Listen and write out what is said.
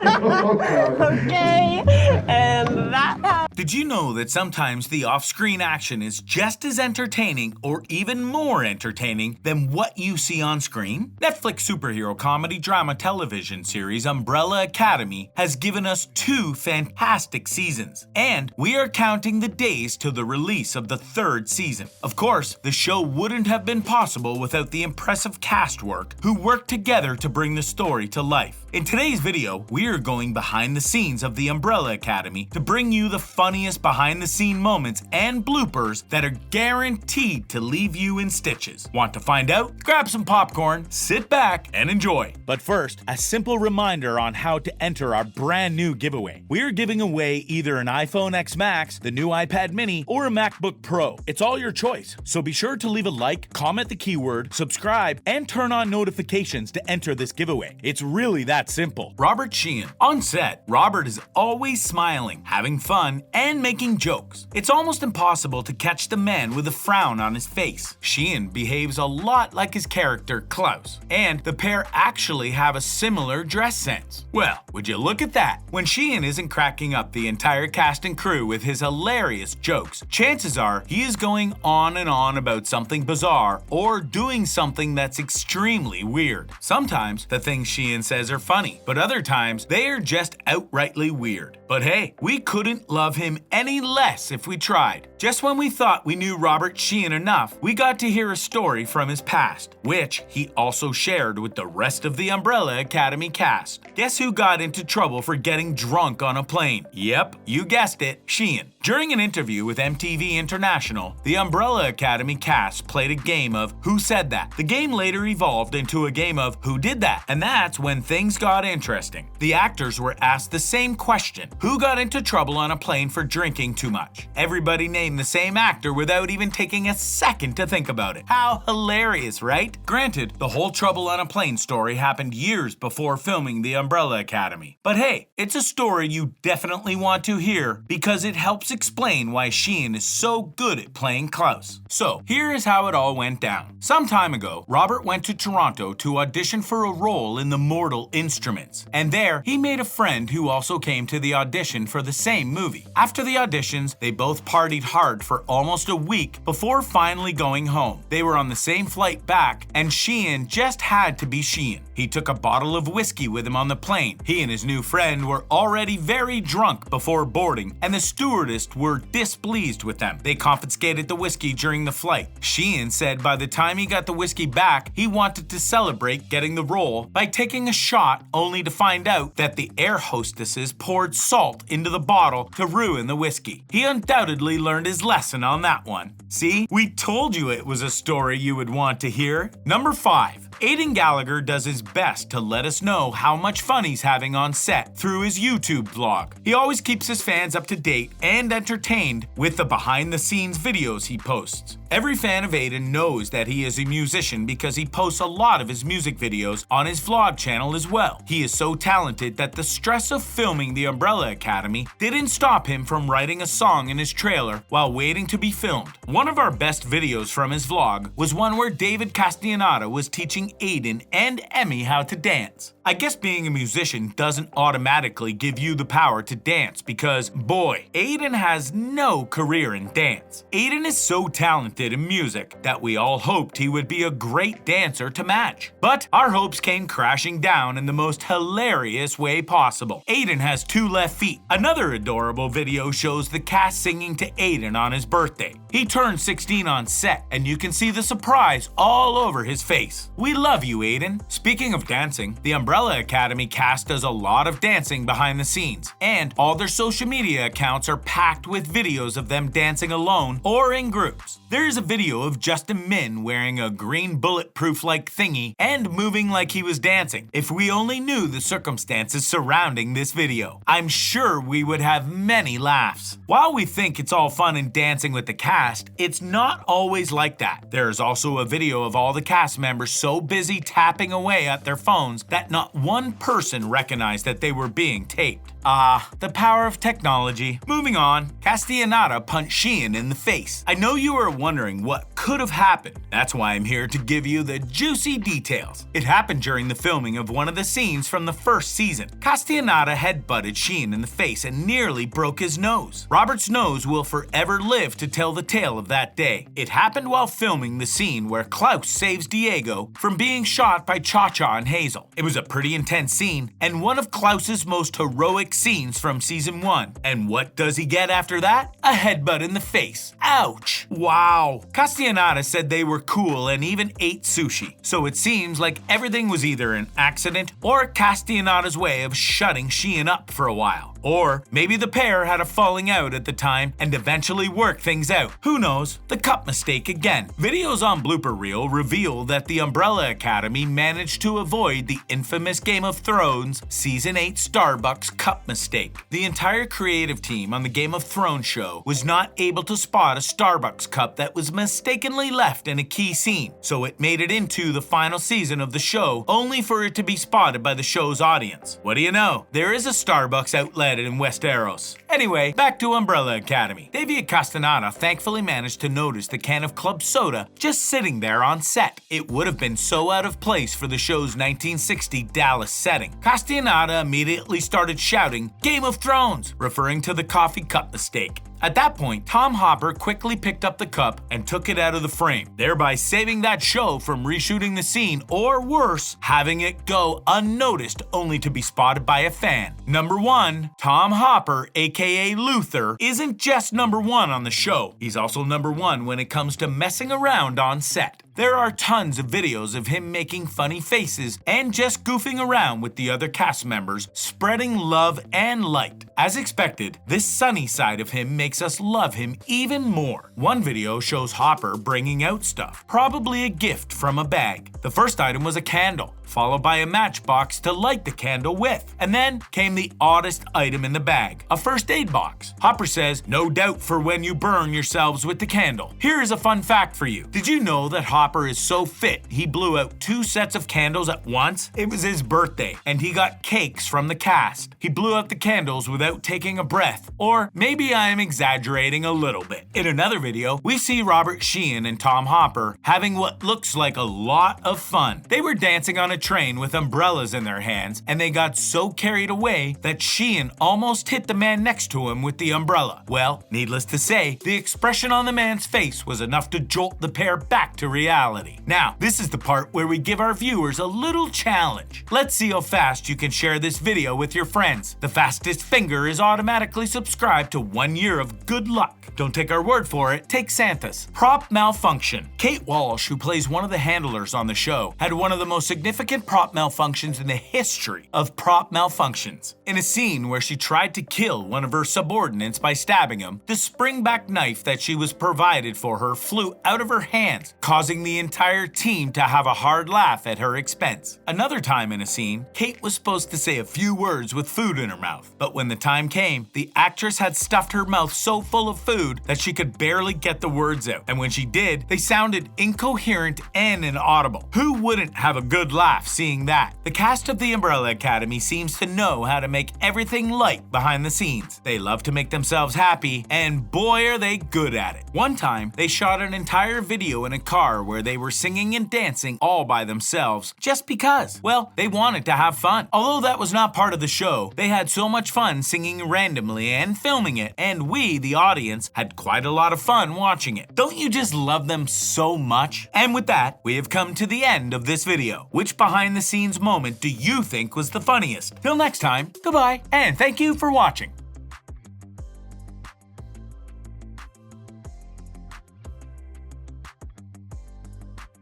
Okay, and that. Did you know that sometimes the off-screen action is just as entertaining or even more entertaining than what you see on screen? Netflix superhero comedy drama television series Umbrella Academy has given us 2 fantastic seasons, and we are counting the days till the release of the 3rd season. Of course, the show wouldn't have been possible without the impressive cast work who worked together to bring the story to life. In today's video, we are going behind the scenes of the Umbrella Academy to bring you the funniest behind-the-scene moments and bloopers that are guaranteed to leave you in stitches. Want to find out? Grab some popcorn, sit back, and enjoy. But first, a simple reminder on how to enter our brand new giveaway. We are giving away either an iPhone X Max, the new iPad mini, or a MacBook Pro. It's all your choice, so be sure to leave a like, comment the keyword, subscribe, and turn on notifications to enter this giveaway. It's really that simple. Robert Sheehan. On set, Robert is always smiling, having fun, and making jokes. It's almost impossible to catch the man with a frown on his face. Sheehan behaves a lot like his character Klaus, and the pair actually have a similar dress sense. Well, would you look at that? When Sheehan isn't cracking up the entire cast and crew with his hilarious jokes, chances are he is going on and on about something bizarre or doing something that's extremely weird. Sometimes the things Sheehan says are funny, but other times they are just outrightly weird. But hey, we couldn't love him any less if we tried. Just when we thought we knew Robert Sheehan enough, we got to hear a story from his past, which he also shared with the rest of the Umbrella Academy cast. Guess who got into trouble for getting drunk on a plane? Yep, you guessed it, Sheehan. During an interview with MTV International, the Umbrella Academy cast played a game of Who Said That? The game later evolved into a game of Who Did That? And that's when things got interesting. The actors were asked the same question: who got into trouble on a plane for drinking too much? Everybody named the same actor without even taking a second to think about it. How hilarious, right? Granted, the whole trouble on a plane story happened years before filming the Umbrella Academy. But hey, it's a story you definitely want to hear because it helps explain why Sheehan is so good at playing Klaus. So, here is how it all went down. Some time ago, Robert went to Toronto to audition for a role in the Mortal Instruments, and there he made a friend who also came to the audition for the same movie. After the auditions, they both partied hard for almost a week before finally going home. They were on the same flight back, and Sheehan just had to be Sheehan. He took a bottle of whiskey with him on the plane. He and his new friend were already very drunk before boarding, and the stewardess were displeased with them. They confiscated the whiskey during the flight. Sheehan said by the time he got the whiskey back, he wanted to celebrate getting the role by taking a shot, only to find out that the air hostesses poured salt into the bottle to ruin the whiskey. He undoubtedly learned his lesson on that one. See, we told you it was a story you would want to hear. Number 5. Aidan Gallagher does his best to let us know how much fun he's having on set through his YouTube vlog. He always keeps his fans up to date and entertained with the behind-the-scenes videos he posts. Every fan of Aidan knows that he is a musician because he posts a lot of his music videos on his vlog channel as well. He is so talented that the stress of filming the Umbrella Academy didn't stop him from writing a song in his trailer while waiting to be filmed. One of our best videos from his vlog was one where David Castellaneta was teaching Aidan and Emmy how to dance. I guess being a musician doesn't automatically give you the power to dance because, boy, Aidan has no career in dance. Aidan is so talented in music that we all hoped he would be a great dancer to match. But our hopes came crashing down in the most hilarious way possible. Aidan has 2 left feet. Another adorable video shows the cast singing to Aidan on his birthday. He turned 16 on set, and you can see the surprise all over his face. We love you, Aidan. Speaking of dancing, the Umbrella Academy cast does a lot of dancing behind the scenes, and all their social media accounts are packed with videos of them dancing alone or in groups. There's a video of Justin Min wearing a green bulletproof-like thingy and moving like he was dancing. If we only knew the circumstances surrounding this video, I'm sure we would have many laughs. While we think it's all fun and dancing with the cast, it's not always like that. There is also a video of all the cast members so busy tapping away at their phones that not one person recognized that they were being taped. The power of technology. Moving on, Castellaneta punched Sheehan in the face. I know you are wondering what could have happened. That's why I'm here to give you the juicy details. It happened during the filming of one of the scenes from the first season. Castellaneta headbutted Sheehan in the face and nearly broke his nose. Robert's nose will forever live to tell the tale of that day. It happened while filming the scene where Klaus saves Diego from being shot by Cha-Cha and Hazel. It was a pretty intense scene and one of Klaus's most heroic scenes from season 1. And what does he get after that? A headbutt in the face. Ouch! Wow. Castellaneta said they were cool and even ate sushi. So it seems like everything was either an accident or Castellaneta's way of shutting Sheehan up for a while. Or maybe the pair had a falling out at the time and eventually worked things out. Who knows? The cup mistake again. Videos on Blooper Reel reveal that the Umbrella Academy managed to avoid the infamous Game of Thrones Season 8 Starbucks cup mistake. The entire creative team on the Game of Thrones show was not able to spot a Starbucks cup that was mistakenly left in a key scene, so it made it into the final season of the show only for it to be spotted by the show's audience. What do you know? There is a Starbucks outlet in Westeros. Anyway, back to Umbrella Academy. David Castellaneta thankfully managed to notice the can of club soda just sitting there on set. It would have been so out of place for the show's 1960 Dallas setting. Castellaneta immediately started shouting, "Game of Thrones," referring to the coffee cup mistake. At that point, Tom Hopper quickly picked up the cup and took it out of the frame, thereby saving that show from reshooting the scene or worse, having it go unnoticed only to be spotted by a fan. Number 1, Tom Hopper, aka Luther, isn't just number 1 on the show. He's also number 1 when it comes to messing around on set. There are tons of videos of him making funny faces and just goofing around with the other cast members, spreading love and light. As expected, this sunny side of him makes us love him even more. One video shows Hopper bringing out stuff, probably a gift from a bag. The first item was a candle, followed by a matchbox to light the candle with. And then came the oddest item in the bag, a first aid box. Hopper says, "No doubt for when you burn yourselves with the candle." Here is a fun fact for you. Did you know that Hopper is so fit he blew out 2 sets of candles at once? It was his birthday, and he got cakes from the cast. He blew out the candles without taking a breath. Or maybe I am exaggerating a little bit. In another video, we see Robert Sheehan and Tom Hopper having what looks like a lot of fun. They were dancing on a train with umbrellas in their hands, and they got so carried away that Sheehan almost hit the man next to him with the umbrella. Well, needless to say, the expression on the man's face was enough to jolt the pair back to reality. Now, this is the part where we give our viewers a little challenge. Let's see how fast you can share this video with your friends. The fastest finger is automatically subscribed to 1 year of good luck. Don't take our word for it, take Santa's. Prop malfunction. Kate Walsh, who plays one of the handlers on the show, had one of the most significant prop malfunctions in the history of prop malfunctions. In a scene where she tried to kill one of her subordinates by stabbing him, the spring-back knife that she was provided for her flew out of her hands, causing the entire team to have a hard laugh at her expense. Another time in a scene, Kate was supposed to say a few words with food in her mouth, but when the time came, the actress had stuffed her mouth so full of food that she could barely get the words out. And when she did, they sounded incoherent and inaudible. Who wouldn't have a good laugh seeing that? The cast of the Umbrella Academy seems to know how to make everything light behind the scenes. They love to make themselves happy, and boy are they good at it. One time, they shot an entire video in a car where they were singing and dancing all by themselves, just because. Well, they wanted to have fun. Although that was not part of the show, they had so much fun singing randomly and filming it, and we, the audience, had quite a lot of fun watching it. Don't you just love them so much? And with that, we have come to the end of this video. Which behind the scenes moment do you think was the funniest? Till next time, goodbye, and thank you for watching.